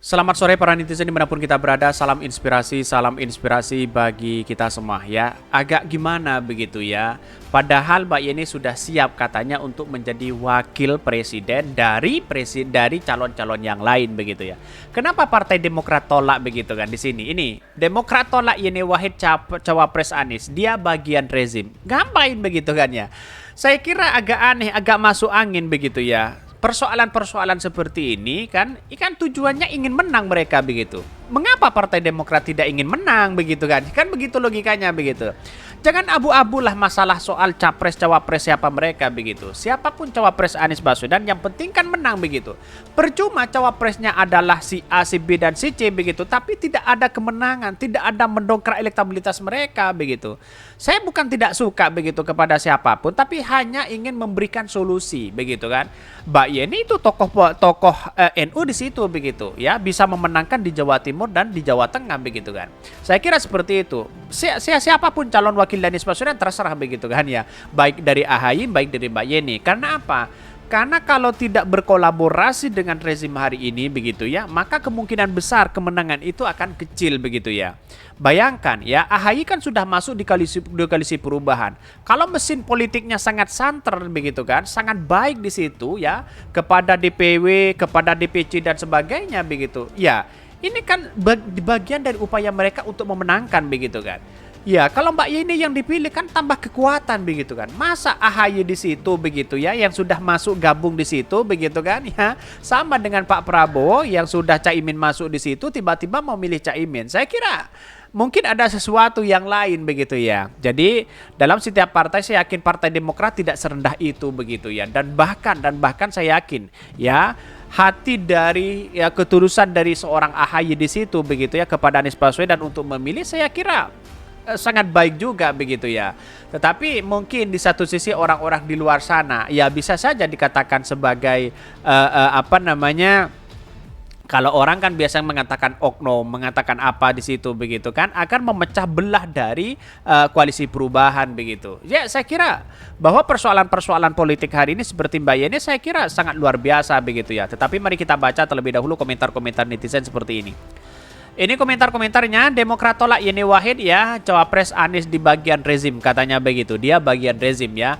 Selamat sore para netizen dimanapun kita berada, salam inspirasi bagi kita semua ya. Agak gimana begitu ya, padahal Mbak Yeni sudah siap katanya untuk menjadi wakil presiden dari calon-calon yang lain begitu ya. Kenapa Partai Demokrat tolak begitu kan di sini? Ini Demokrat tolak Yeni Wahid cawapres Anies, dia bagian rezim. Ngapain begitu kan ya? Saya kira agak aneh, agak masuk angin begitu ya. Persoalan-persoalan seperti ini kan tujuannya ingin menang mereka begitu. Mengapa Partai Demokrat tidak ingin menang begitu kan? Kan begitu logikanya begitu. Jangan abu-abu lah masalah soal capres cawapres siapa mereka begitu. Siapapun cawapres Anies Baswedan yang penting kan menang begitu. Percuma cawapresnya adalah si A, si B dan si C begitu, tapi tidak ada kemenangan, tidak ada mendongkrak elektabilitas mereka begitu. Saya bukan tidak suka begitu kepada siapapun, tapi hanya ingin memberikan solusi begitu kan. Mbak Yeni itu tokoh NU di situ begitu ya, bisa memenangkan di Jawa Timur dan di Jawa Tengah begitu kan. Saya kira seperti itu. Siapapun calon wakil Anies Baswedan terserah begitu kan ya, baik dari AHY baik dari Mbak Yeni. Karena apa? Karena kalau tidak berkolaborasi dengan rezim hari ini begitu ya, maka kemungkinan besar kemenangan itu akan kecil begitu ya. Bayangkan ya, AHY kan sudah masuk di koalisi perubahan. Kalau mesin politiknya sangat santer begitu kan, sangat baik di situ ya, kepada DPW, kepada DPC dan sebagainya begitu. Ya, ini kan bagian dari upaya mereka untuk memenangkan begitu kan. Ya, kalau Mbak Yeni yang dipilih kan tambah kekuatan begitu kan. Masa AHY di situ begitu ya, yang sudah masuk gabung di situ begitu kan ya. Sama dengan Pak Prabowo yang sudah Caimin masuk di situ tiba-tiba mau milih Caimin. Saya kira mungkin ada sesuatu yang lain begitu ya. Jadi dalam setiap partai saya yakin Partai Demokrat tidak serendah itu begitu ya. Dan bahkan saya yakin ya, hati dari ya, ketulusan dari seorang AHY di situ begitu ya kepada Anies Baswedan untuk memilih, saya kira sangat baik juga begitu ya. Tetapi mungkin di satu sisi orang-orang di luar sana ya bisa saja dikatakan sebagai apa namanya, kalau orang kan biasa mengatakan oknum, mengatakan apa di situ begitu kan, akan memecah belah dari koalisi perubahan begitu. Ya, saya kira bahwa persoalan-persoalan politik hari ini seperti Mbak Yeni saya kira sangat luar biasa begitu ya. Tetapi mari kita baca terlebih dahulu komentar-komentar netizen seperti ini. Ini komentar-komentarnya, Demokrat tolak Yeni Wahid ya, cawapres Anies di bagian rezim, katanya begitu. Dia bagian rezim ya.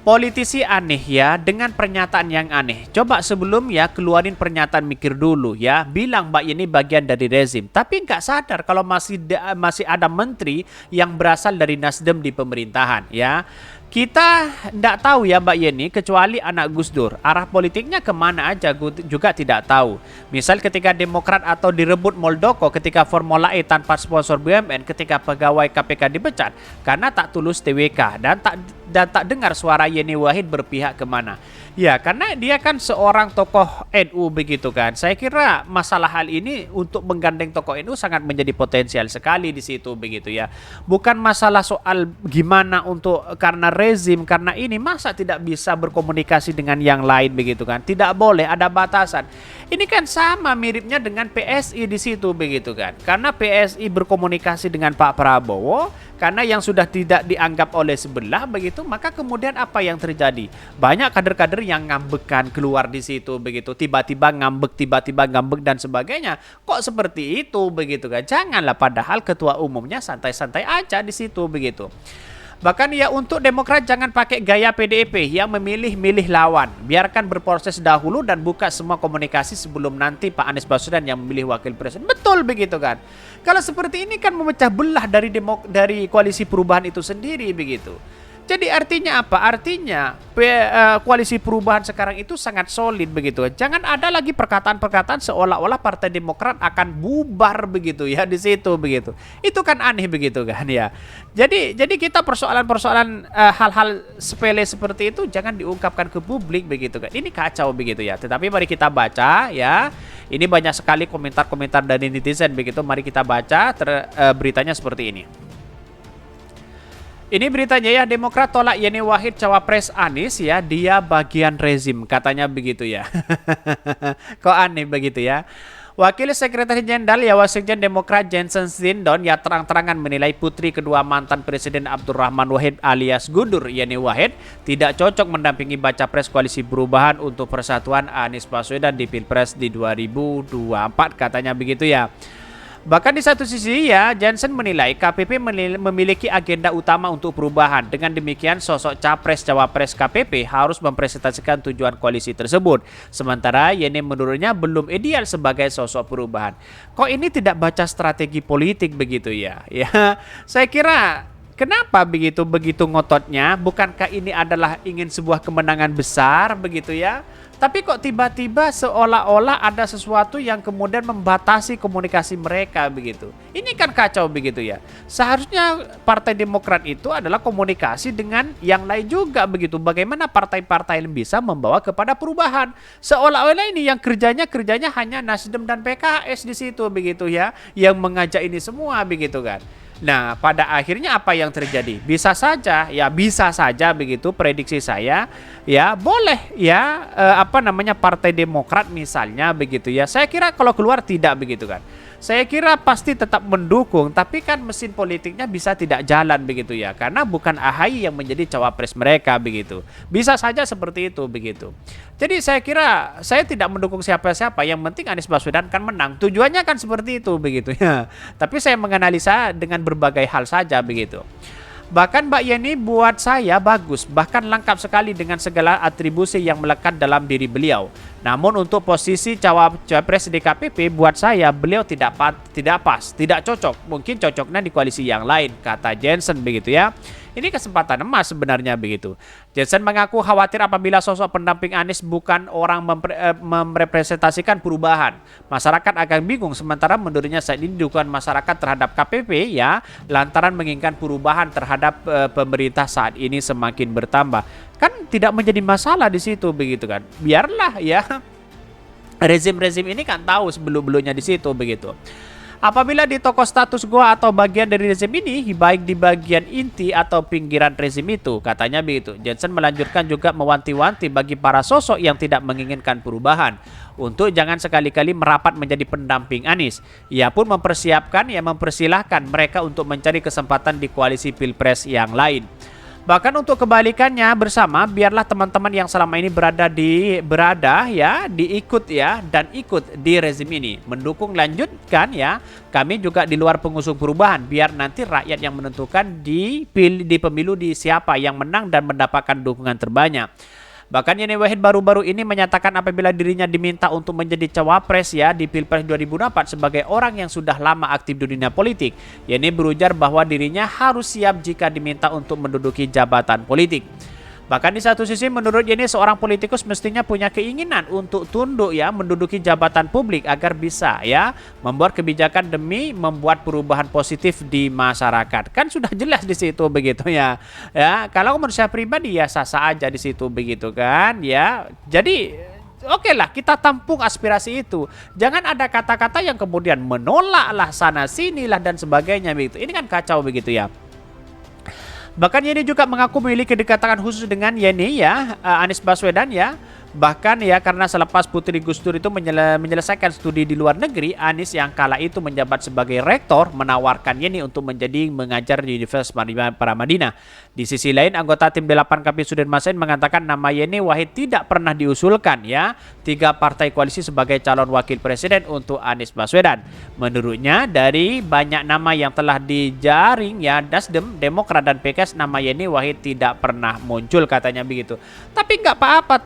Politisi aneh ya, dengan pernyataan yang aneh. Coba sebelum ya keluarin pernyataan mikir dulu ya. Bilang Mbak Yeni bagian dari rezim, tapi nggak sadar kalau masih ada menteri yang berasal dari Nasdem di pemerintahan ya. Kita tidak tahu ya Mbak Yeni, kecuali anak Gus Dur. Arah politiknya kemana aja juga tidak tahu. Misal ketika Demokrat atau direbut Muldoko ketika Formula E tanpa sponsor BUMN, ketika pegawai KPK dipecat karena tak tulus TWK dan tak dengar suara Yeni Wahid berpihak kemana. Ya, karena dia kan seorang tokoh NU begitu kan. Saya kira masalah hal ini untuk menggandeng tokoh NU sangat menjadi potensial sekali di situ begitu ya. Bukan masalah soal gimana untuk karena rezim, karena ini masa tidak bisa berkomunikasi dengan yang lain begitu kan. Tidak boleh, ada batasan. Ini kan sama miripnya dengan PSI di situ begitu kan. Karena PSI berkomunikasi dengan Pak Prabowo, karena yang sudah tidak dianggap oleh sebelah begitu, maka kemudian apa yang terjadi? Banyak kader-kader yang ngambekan keluar di situ begitu, tiba-tiba ngambek dan sebagainya. Kok seperti itu begitu kan? Janganlah, padahal ketua umumnya santai-santai aja di situ begitu. Bahkan ya, untuk Demokrat jangan pakai gaya PDIP yang memilih-milih lawan. Biarkan berproses dahulu dan buka semua komunikasi sebelum nanti Pak Anies Baswedan yang memilih wakil presiden. Betul begitu kan? Kalau seperti ini kan memecah belah dari koalisi perubahan itu sendiri begitu. Jadi artinya apa? Artinya koalisi perubahan sekarang itu sangat solid begitu. Jangan ada lagi perkataan-perkataan seolah-olah Partai Demokrat akan bubar begitu ya di situ begitu. Itu kan aneh begitu kan ya. Jadi kita persoalan-persoalan hal-hal sepele seperti itu jangan diungkapkan ke publik begitu kan. Ini kacau begitu ya. Tetapi mari kita baca ya. Ini banyak sekali komentar-komentar dari netizen begitu. Mari kita baca beritanya seperti ini. Ini beritanya ya, Demokrat tolak Yeni Wahid cawapres Anies ya, dia bagian rezim, katanya begitu ya. Kok aneh begitu ya. Wakil Sekretaris Jenderal ya Wasekjen Demokrat Jensen Sindon ya terang-terangan menilai putri kedua mantan Presiden Abdurrahman Wahid alias Gundur Yeni Wahid tidak cocok mendampingi baca pres Koalisi Perubahan untuk Persatuan Anies Baswedan di Pilpres di 2024, katanya begitu ya. Bahkan di satu sisi ya, Jensen menilai KPP memiliki agenda utama untuk perubahan. Dengan demikian sosok capres-cawapres KPP harus mempresentasikan tujuan koalisi tersebut. Sementara Yeni menurutnya belum ideal sebagai sosok perubahan. Kok ini tidak baca strategi politik begitu ya? Ya, saya kira kenapa begitu ngototnya? Bukankah ini adalah ingin sebuah kemenangan besar begitu ya? Tapi kok tiba-tiba seolah-olah ada sesuatu yang kemudian membatasi komunikasi mereka begitu. Ini kan kacau begitu ya. Seharusnya Partai Demokrat itu adalah komunikasi dengan yang lain juga begitu. Bagaimana partai-partai yang bisa membawa kepada perubahan. Seolah-olah ini yang kerjanya hanya Nasdem dan PKS di situ begitu ya, yang mengajak ini semua begitu kan. Nah, pada akhirnya apa yang terjadi? Bisa saja begitu prediksi saya, ya boleh ya Partai Demokrat misalnya begitu ya. Saya kira kalau keluar tidak begitu kan. Saya kira pasti tetap mendukung, tapi kan mesin politiknya bisa tidak jalan begitu ya, karena bukan AHY yang menjadi cawapres mereka begitu. Bisa saja seperti itu begitu. Jadi saya kira saya tidak mendukung siapa-siapa, yang penting Anies Baswedan kan menang. Tujuannya kan seperti itu begitu ya. Tapi saya menganalisa dengan berbagai hal saja begitu. Bahkan Mbak Yeni buat saya bagus, bahkan lengkap sekali dengan segala atribusi yang melekat dalam diri beliau. Namun untuk posisi cawapres di KPP buat saya beliau tidak pas, tidak cocok. Mungkin cocoknya di koalisi yang lain, kata Jensen begitu ya. Ini kesempatan emas sebenarnya begitu. Jensen mengaku khawatir apabila sosok pendamping Anies bukan orang merepresentasikan perubahan. Masyarakat akan bingung, sementara menurutnya saat ini dukungan masyarakat terhadap KPP ya lantaran menginginkan perubahan terhadap pemerintah saat ini semakin bertambah. Kan tidak menjadi masalah di situ begitu kan. Biarlah ya rezim-rezim ini kan tahu sebelum-belumnya di situ begitu. Apabila di toko status gua atau bagian dari rezim ini, baik di bagian inti atau pinggiran rezim itu, katanya begitu. Jensen melanjutkan juga mewanti-wanti bagi para sosok yang tidak menginginkan perubahan untuk jangan sekali-kali merapat menjadi pendamping Anies. Ia pun mempersilahkan mereka untuk mencari kesempatan di koalisi Pilpres yang lain. Bahkan untuk kebalikannya bersama, biarlah teman-teman yang selama ini ikut di rezim ini mendukung lanjutkan ya. Kami juga di luar pengusung perubahan, biar nanti rakyat yang menentukan di pemilu di siapa yang menang dan mendapatkan dukungan terbanyak. Bahkan Yeni Wahid baru-baru ini menyatakan apabila dirinya diminta untuk menjadi cawapres ya di Pilpres 2024 sebagai orang yang sudah lama aktif di dunia politik. Yeni berujar bahwa dirinya harus siap jika diminta untuk menduduki jabatan politik. Bahkan di satu sisi menurut Yeni seorang politikus mestinya punya keinginan untuk tunduk ya menduduki jabatan publik agar bisa ya membuat kebijakan demi membuat perubahan positif di masyarakat. Kan sudah jelas di situ begitu ya. Ya, kalau menurut saya pribadi ya sah-sah aja di situ begitu kan ya. Jadi oke lah, kita tampung aspirasi itu. Jangan ada kata-kata yang kemudian menolak lah sana sinilah dan sebagainya begitu. Ini kan kacau begitu ya. Bahkan Yeni juga mengaku memiliki kedekatan khusus dengan Anies Baswedan ya. Bahkan ya karena selepas Putri Gus Dur itu menyelesaikan studi di luar negeri, Anies yang kala itu menjabat sebagai rektor menawarkan Yeni untuk mengajar di Universitas Paramadina. Di sisi lain, anggota tim 8 KP Sudirman Said mengatakan nama Yeni Wahid tidak pernah diusulkan ya 3 partai koalisi sebagai calon wakil presiden untuk Anies Baswedan. Menurutnya dari banyak nama yang telah dijaring ya Nasdem, Demokrat dan PKS, nama Yeni Wahid tidak pernah muncul katanya begitu. Tapi nggak apa-apa,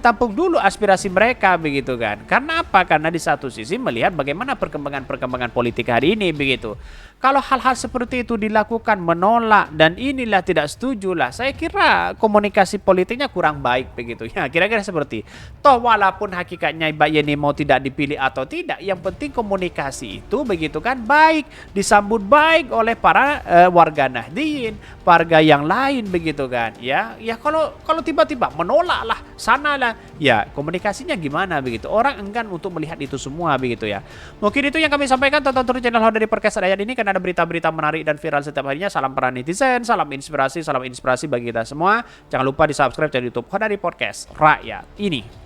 tampung dulu aspirasi mereka begitu kan. Karena apa? Karena di satu sisi melihat bagaimana perkembangan politik hari ini begitu. Kalau hal-hal seperti itu dilakukan menolak dan inilah tidak setuju lah, saya kira komunikasi politiknya kurang baik begitu ya. Kira-kira seperti toh walaupun hakikatnya Mbak Yeni mau tidak dipilih atau tidak, yang penting komunikasi itu begitu kan baik, disambut baik oleh para warga Nahdien, warga yang lain begitu kan ya. Ya kalau tiba-tiba menolak lah sana lah ya, komunikasinya gimana begitu, orang enggan untuk melihat itu semua begitu ya. Mungkin itu yang kami sampaikan. Tonton terus channel How dari Podcast Rakyat ini karena ada berita-berita menarik dan viral setiap harinya. Salam para netizen, salam inspirasi bagi kita semua. Jangan lupa di subscribe channel YouTube How dari Podcast Rakyat ini.